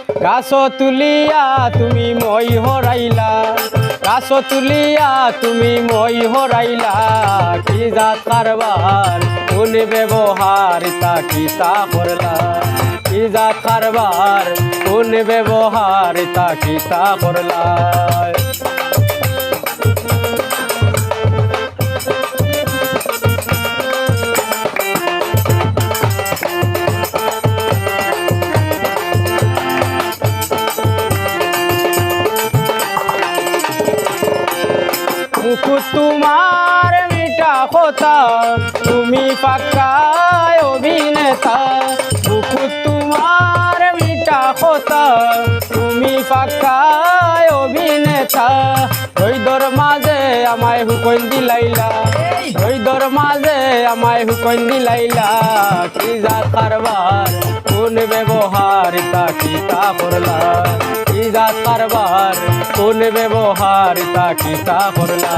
গাছ তুলিয়া তুমি মই হরাইলা, গাছ তুলিয়া তুমি মই হরাইলা। কি জাত কারবার কোন ব্যবহার তা কিতা করলা, কি জাত কারবার কোন ব্যবহার তা কিতা করলা। মুখ তোমার মিঠা কথা, তুমি পাক্কায় অভিনেতা। মুখ তোমার মিঠা কথা, তুমি পাক্কায় অভিনেতা। হৃদর মাঝে আমায় হুকন দিলাইলা, হৃদর মাঝে আমায় হুকন দিলাইলা। কি জাত কারবার কোন ব্যবহার তা কিতা করলা, কি জাত কারবার কোন ব্যবহার তা কিতা করলা।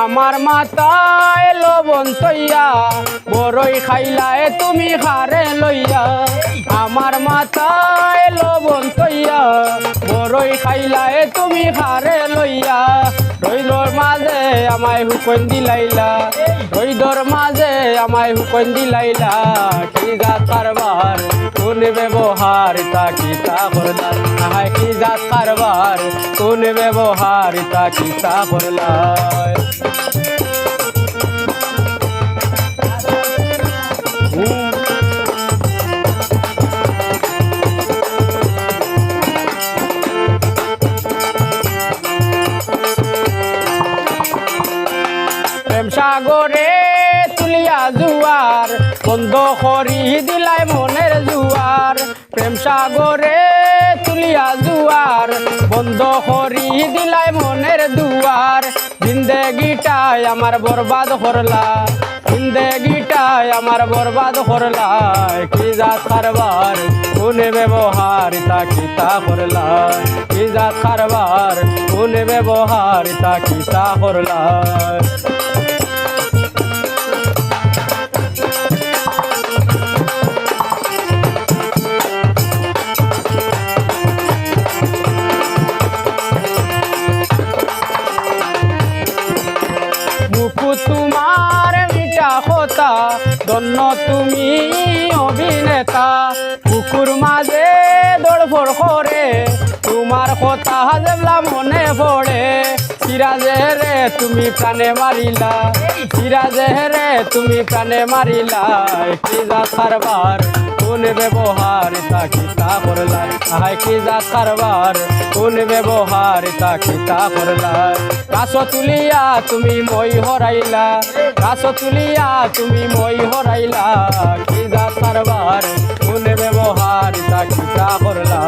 আমার মাথায় লবণ তৈয়া, বড়ই খাইলায় তুমি খারে লইয়া। আমার মাথায় লবণ তৈয়া, বড়ই খাইলায় তুমি খারে লইয়া। রইদর মাঝে আমায় হুকন দিলাইলা, রইদর মাঝে আমায় হুকন দিলাইলা। কি জাত কারবার কোন ব্যবহার তা কিতা করলা, হায় কি জাত কারবার কোন ব্যবহার তা কিতা করলা। প্রেম সাগরে তুলিয়া জুয়ার, বন্ধ করি দিলাই মনের জুয়ার। প্রেম সাগরে তুলিয়া জুয়ার, বন্ধ করি দিলাই মনের দুয়ার। জিন্দেগিটাই আমার বরবাদ করলা, জিন্দেগিটাই আমার বরবাদ করলা। কি জাত কারবার কোন ব্যবহার তা কিতা করলা, কি জাত কারবার কোন ব্যবহার তা কিতা করলা। মুখ তোমার মিঠা কথা, ধন্য তুমি অভিনেতা। বুকুর মাঝে দৌড়ফড় করে তোমার কথা যেবলা মনে পড়ে। সিরাজে রে তুমি প্রাণে মারিলা, সিরাজে রে তুমি প্রাণে মারিলা। কি জাত কারবার কোন ব্যবহার তা কিতা করলা, হায় কি জাত কারবার কোন ব্যবহার তা কিতা করলা। গাছ তুলিয়া তুমি মই হরাইলা, গাছ তুলিয়া তুমি মই হরাইলা। কি জাত কারবার কোন ব্যবহার তা কিতা করলা,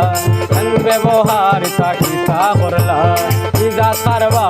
ব্যবহার তা কিতা করলা। কি জাত কারবার